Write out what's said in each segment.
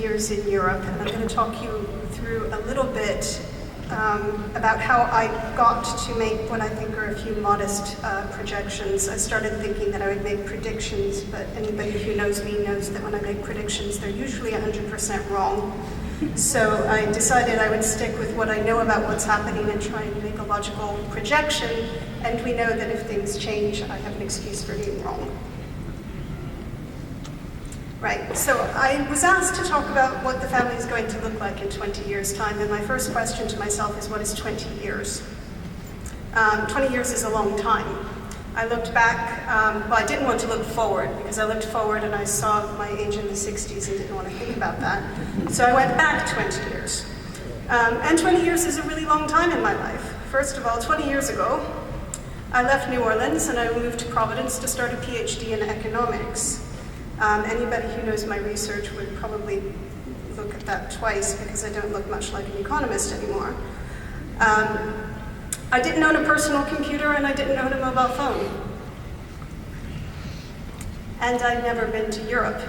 years in Europe, and I'm going to talk you through a little bit about how I got to make what I think are a few modest projections. I started thinking that I would make predictions, but anybody who knows me knows that when I make predictions, they're usually 100% wrong. So I decided I would stick with what I know about what's happening and try and make a logical projection, and we know that if things change, I have an excuse for being wrong. Right, so I was asked to talk about what the family is going to look like in 20 years' time, and my first question to myself is, what is 20 years? 20 years is a long time. I looked back, well, I didn't want to look forward, because I looked forward and I saw my age in the 60s and didn't want to think about that. So I went back 20 years. And 20 years is a really long time in my life. First of all, 20 years ago, I left New Orleans and I moved to Providence to start a PhD in economics. Anybody who knows my research would probably look at that twice because I don't look much like an economist anymore. I didn't own a personal computer and I didn't own a mobile phone. And I'd never been to Europe.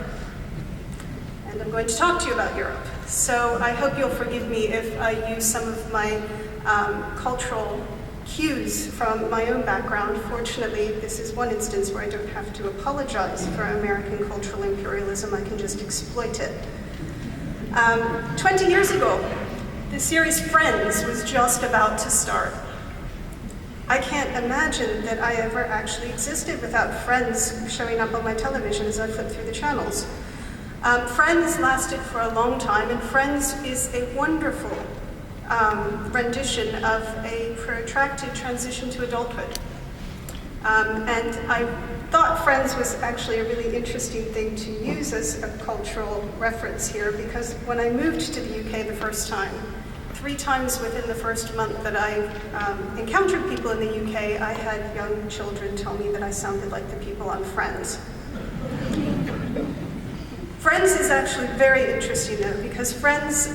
And I'm going to talk to you about Europe. So I hope you'll forgive me if I use some of my cultural cues from my own background. Fortunately, this is one instance where I don't have to apologize for American cultural imperialism. I can just exploit it. 20 years ago, the series Friends was just about to start. I can't imagine that I ever actually existed without Friends showing up on my television as I flip through the channels. Friends lasted for a long time, and Friends is a wonderful rendition of a protracted transition to adulthood. And I thought Friends was actually a really interesting thing to use as a cultural reference here, because when I moved to the UK the first time, 3 times within the first month that I encountered people in the UK, I had young children tell me that I sounded like the people on Friends. Friends is actually very interesting though, because Friends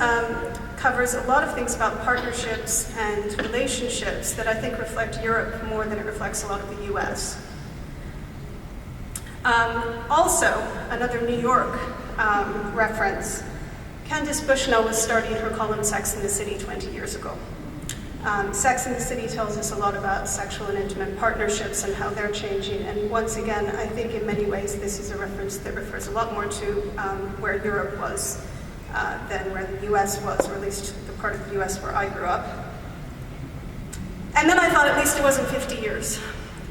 covers a lot of things about partnerships and relationships that I think reflect Europe more than it reflects a lot of the US. Also, another New York reference, Candace Bushnell was starting her column Sex and the City 20 years ago. Sex and the City tells us a lot about sexual and intimate partnerships and how they're changing, and once again, I think in many ways this is a reference that refers a lot more to where Europe was than where the US was, or at least the part of the US where I grew up. And then I thought at least it wasn't 50 years,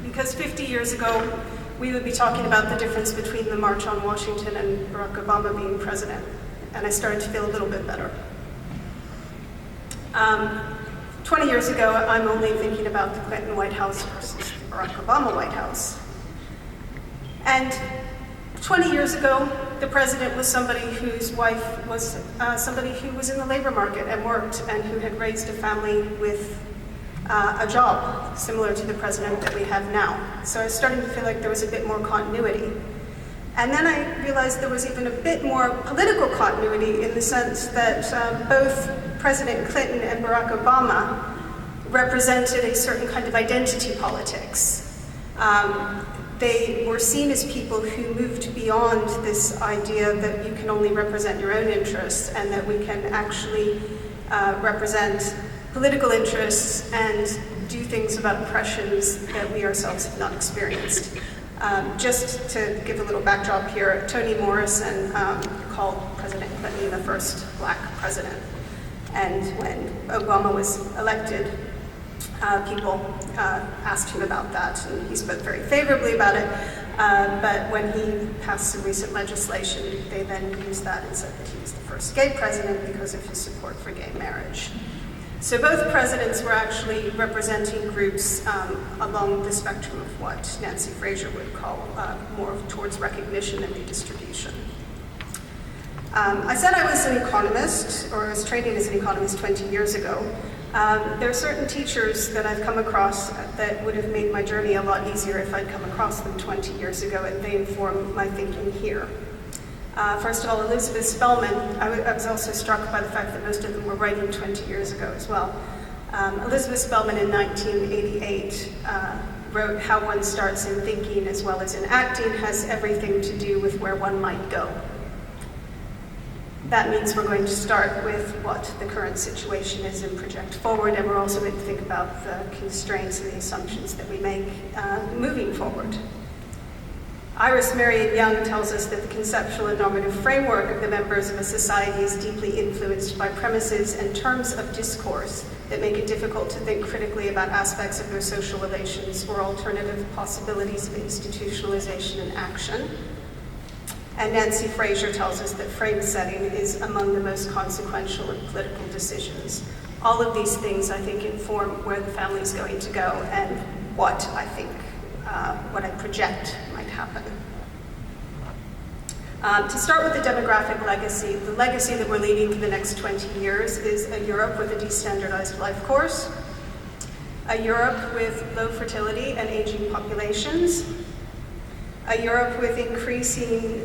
because 50 years ago we would be talking about the difference between the March on Washington and Barack Obama being president, and I started to feel a little bit better. 20 years ago, I'm only thinking about the Clinton White House versus the Barack Obama White House. And 20 years ago, the president was somebody whose wife was somebody who was in the labor market and worked and who had raised a family with a job, similar to the president that we have now. So I was starting to feel like there was a bit more continuity. And then I realized there was even a bit more political continuity in the sense that both President Clinton and Barack Obama represented a certain kind of identity politics. They were seen as people who moved beyond this idea that you can only represent your own interests and that we can actually represent political interests and do things about oppressions that we ourselves have not experienced. Just to give a little backdrop here, Toni Morrison called President Clinton the first black president. And when Obama was elected, people asked him about that, and he spoke very favorably about it. But when he passed some recent legislation, they then used that and said that he was the first gay president because of his support for gay marriage. So both presidents were actually representing groups along the spectrum of what Nancy Fraser would call more towards recognition and redistribution. I said I was an economist, or I was training as an economist 20 years ago. There are certain teachers that I've come across that would have made my journey a lot easier if I'd come across them 20 years ago, and they inform my thinking here. First of all, Elizabeth Spellman, I was also struck by the fact that most of them were writing 20 years ago as well. Elizabeth Spellman in 1988 wrote, "How one starts in thinking as well as in acting has everything to do with where one might go." That means we're going to start with what the current situation is and project forward, and we're also going to think about the constraints and the assumptions that we make moving forward. Iris Marion Young tells us that the conceptual and normative framework of the members of a society is deeply influenced by premises and terms of discourse that make it difficult to think critically about aspects of their social relations or alternative possibilities of institutionalization and action. And Nancy Fraser tells us that frame setting is among the most consequential of political decisions. All of these things, I think, inform where the family is going to go and what I think, what I project might happen. To start with the demographic legacy, the legacy that we're leaving for the next 20 years is a Europe with a destandardized life course, a Europe with low fertility and aging populations, a Europe with increasing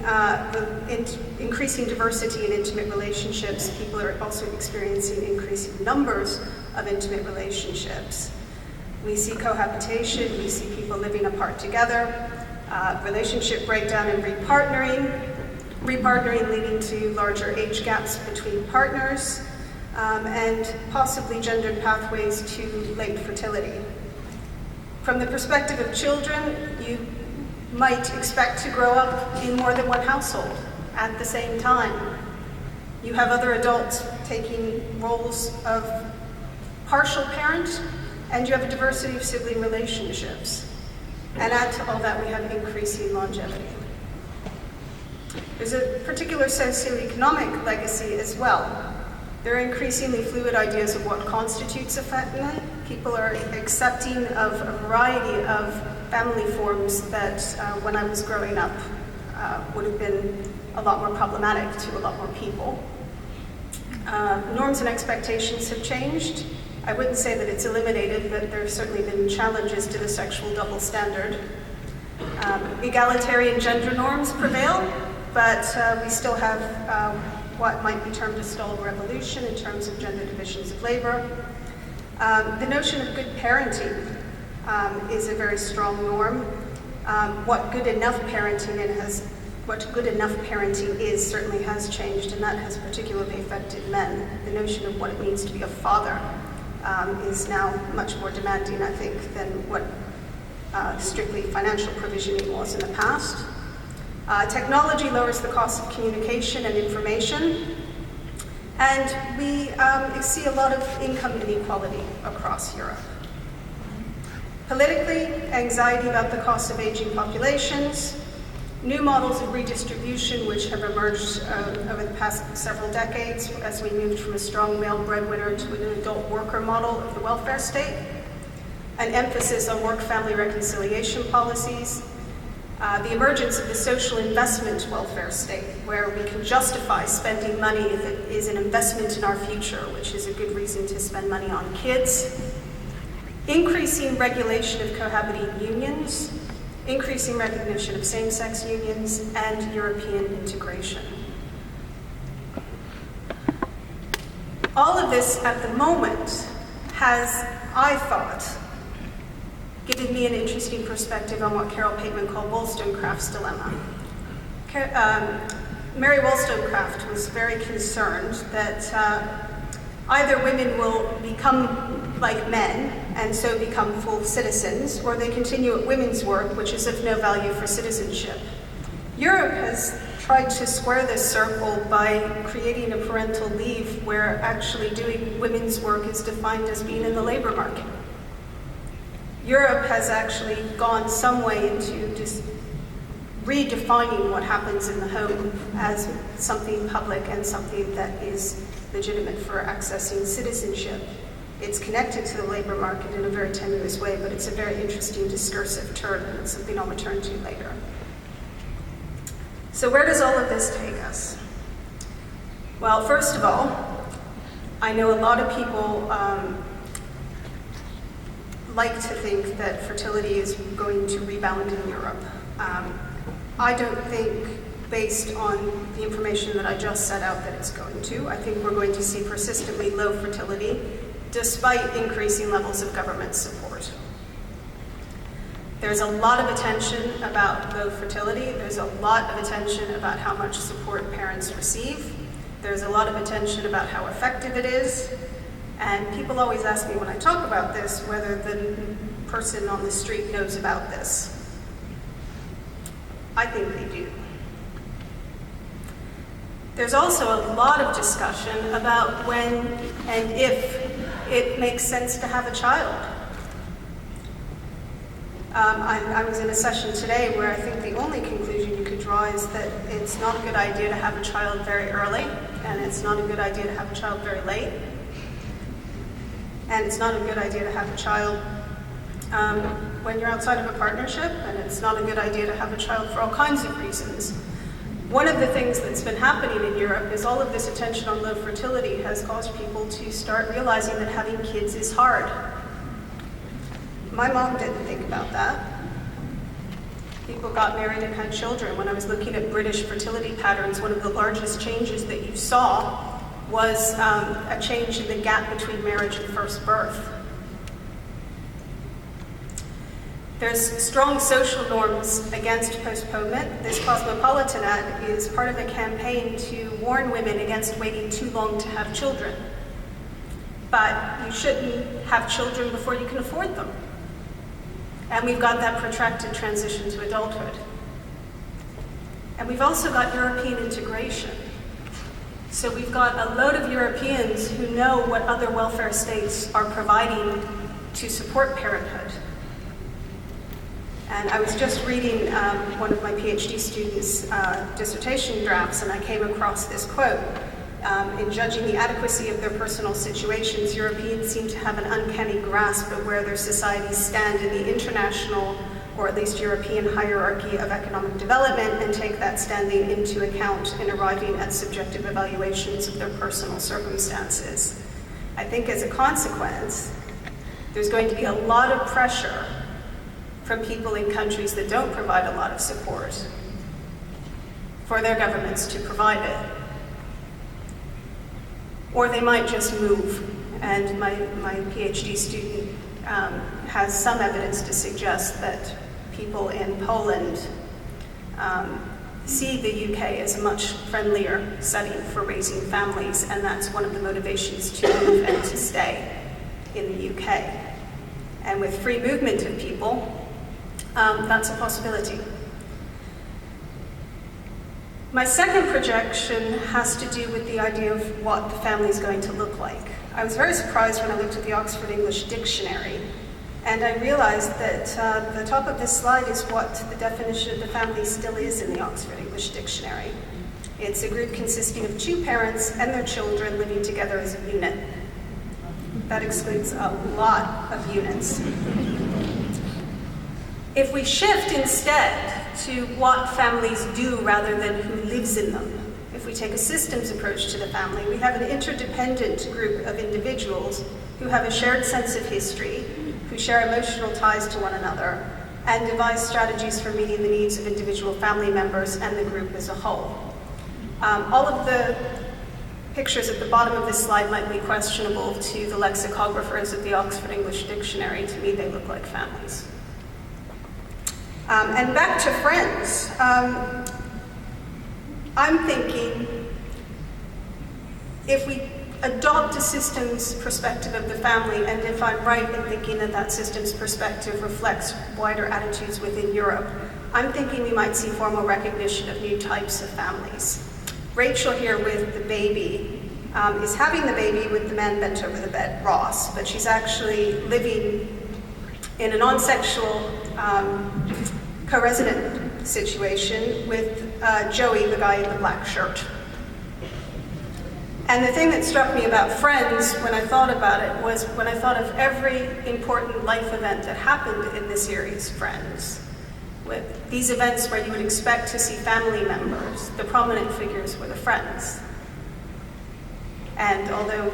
diversity in intimate relationships. People are also experiencing increasing numbers of intimate relationships. We see cohabitation, we see people living apart together, relationship breakdown and repartnering leading to larger age gaps between partners, and possibly gendered pathways to late fertility. From the perspective of children, you might expect to grow up in more than one household at the same time. You have other adults taking roles of partial parent, and you have a diversity of sibling relationships. And add to all that, we have increasing longevity. There's a particular socioeconomic legacy as well. There are increasingly fluid ideas of what constitutes a family. People are accepting of a variety of family forms that when I was growing up would have been a lot more problematic to a lot more people. Norms and expectations have changed. I wouldn't say that it's eliminated, but there have certainly been challenges to the sexual double standard. Egalitarian gender norms prevail, but we still have what might be termed a stalled revolution in terms of gender divisions of labor. The notion of good parenting is a very strong norm. What good enough parenting is certainly has changed, and that has particularly affected men. The notion of what it means to be a father is now much more demanding, I think, than what strictly financial provisioning was in the past. Technology lowers the cost of communication and information, and we see a lot of income inequality across Europe. Politically, anxiety about the cost of aging populations, new models of redistribution which have emerged over the past several decades as we moved from a strong male breadwinner to an adult worker model of the welfare state, an emphasis on work-family reconciliation policies, the emergence of the social investment welfare state, where we can justify spending money if it is an investment in our future, which is a good reason to spend money on kids, increasing regulation of cohabiting unions, increasing recognition of same-sex unions, and European integration. All of this at the moment has, I thought, given me an interesting perspective on what Carol Pateman called Wollstonecraft's dilemma. Mary Wollstonecraft was very concerned that either women will become like men and so become full citizens, or they continue at women's work, which is of no value for citizenship. Europe has tried to square this circle by creating a parental leave where actually doing women's work is defined as being in the labor market. Europe has actually gone some way into just redefining what happens in the home as something public and something that is legitimate for accessing citizenship. It's connected to the labor market in a very tenuous way, but it's a very interesting discursive turn, and it's something I'll return to later. So where does all of this take us? Well, first of all, I know a lot of people like to think that fertility is going to rebound in Europe. I don't think, based on the information that I just set out, that it's going to. I think we're going to see persistently low fertility, despite increasing levels of government support. There's a lot of attention about low fertility. There's a lot of attention about how much support parents receive. There's a lot of attention about how effective it is, and people always ask me when I talk about this whether the person on the street knows about this. I think they do. There's also a lot of discussion about when and if it makes sense to have a child. I was in a session today where I think the only conclusion you could draw is that it's not a good idea to have a child very early, and it's not a good idea to have a child very late, and it's not a good idea to have a child when you're outside of a partnership, and it's not a good idea to have a child for all kinds of reasons. One of the things that's been happening in Europe is all of this attention on low fertility has caused people to start realizing that having kids is hard. My mom didn't think about that. People got married and had children. When I was looking at British fertility patterns, one of the largest changes that you saw was a change in the gap between marriage and first birth. There's strong social norms against postponement. This Cosmopolitan ad is part of a campaign to warn women against waiting too long to have children. But you shouldn't have children before you can afford them. And we've got that protracted transition to adulthood. And we've also got European integration. So we've got a load of Europeans who know what other welfare states are providing to support parenthood. And I was just reading one of my PhD students' dissertation drafts, and I came across this quote. In judging the adequacy of their personal situations, Europeans seem to have an uncanny grasp of where their societies stand in the international, or at least European, hierarchy of economic development, and take that standing into account in arriving at subjective evaluations of their personal circumstances. I think as a consequence, there's going to be a lot of pressure from people in countries that don't provide a lot of support for their governments to provide it. Or they might just move. And my PhD student has some evidence to suggest that people in Poland see the UK as a much friendlier setting for raising families, and that's one of the motivations to move and to stay in the UK. And with free movement of people, that's a possibility. My second projection has to do with the idea of what the family is going to look like. I was very surprised when I looked at the Oxford English Dictionary, and I realized that the top of this slide is what the definition of the family still is in the Oxford English Dictionary. It's a group consisting of two parents and their children living together as a unit. That excludes a lot of units. If we shift instead to what families do rather than who lives in them, if we take a systems approach to the family, we have an interdependent group of individuals who have a shared sense of history, who share emotional ties to one another, and devise strategies for meeting the needs of individual family members and the group as a whole. All of the pictures at the bottom of this slide might be questionable to the lexicographers of the Oxford English Dictionary. To me, they look like families. And back to friends. I'm thinking if we adopt a systems perspective of the family, and if I'm right in thinking that that systems perspective reflects wider attitudes within Europe, I'm thinking we might see formal recognition of new types of families. Rachel here with the baby is having the baby with the man bent over the bed, Ross, but she's actually living in a non-sexual co-resident situation with Joey, the guy in the black shirt. And the thing that struck me about Friends when I thought about it was when I thought of every important life event that happened in the series Friends. With these events where you would expect to see family members, the prominent figures were the friends. And although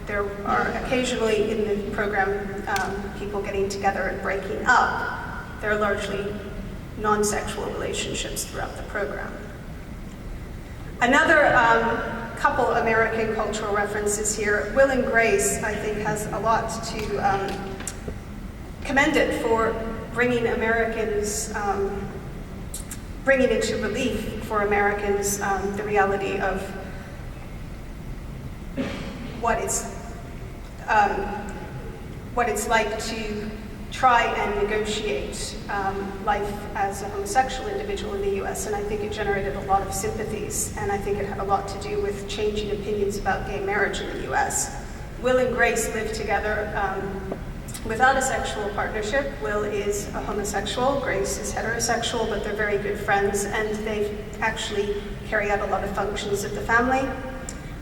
there are occasionally in the program people getting together and breaking up, they're largely non-sexual relationships throughout the program. Another couple American cultural references here. Will and Grace, I think, has a lot to commend it for bringing Americans, bringing into relief for Americans the reality of what it's like to try and negotiate life as a homosexual individual in the US, and I think it generated a lot of sympathies, and I think it had a lot to do with changing opinions about gay marriage in the US. Will and Grace live together without a sexual partnership. Will is a homosexual, Grace is heterosexual, but they're very good friends, and they actually carry out a lot of functions of the family.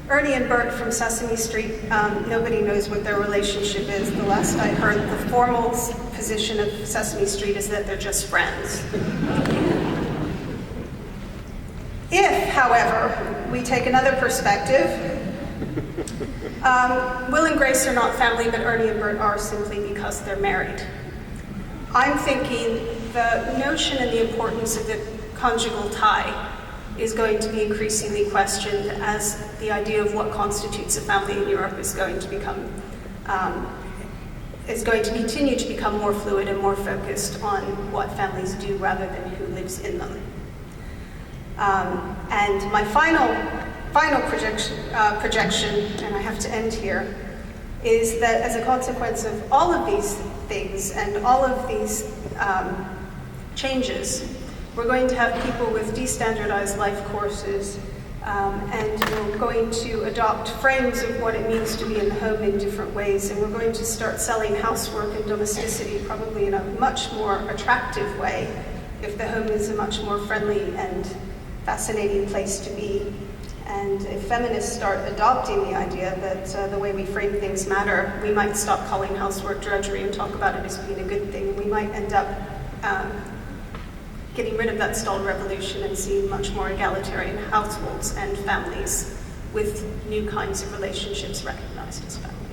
Ernie and Bert from Sesame Street, nobody knows what their relationship is. The last I heard, the formal position of Sesame Street is that they're just friends. If, however, we take another perspective, Will and Grace are not family, but Ernie and Bert are simply because they're married. I'm thinking the notion and the importance of the conjugal tie is going to be increasingly questioned as the idea of what constitutes a family in Europe is going to continue to become more fluid and more focused on what families do rather than who lives in them. And my final projection, and I have to end here, is that as a consequence of all of these things and all of these changes, we're going to have people with destandardized life courses, and we're going to adopt frames of what it means to be in the home in different ways, and we're going to start selling housework and domesticity probably in a much more attractive way if the home is a much more friendly and fascinating place to be. And if feminists start adopting the idea that the way we frame things matter, we might stop calling housework drudgery and talk about it as being a good thing. We might end up getting rid of that stalled revolution and seeing much more egalitarian households and families with new kinds of relationships recognized as family.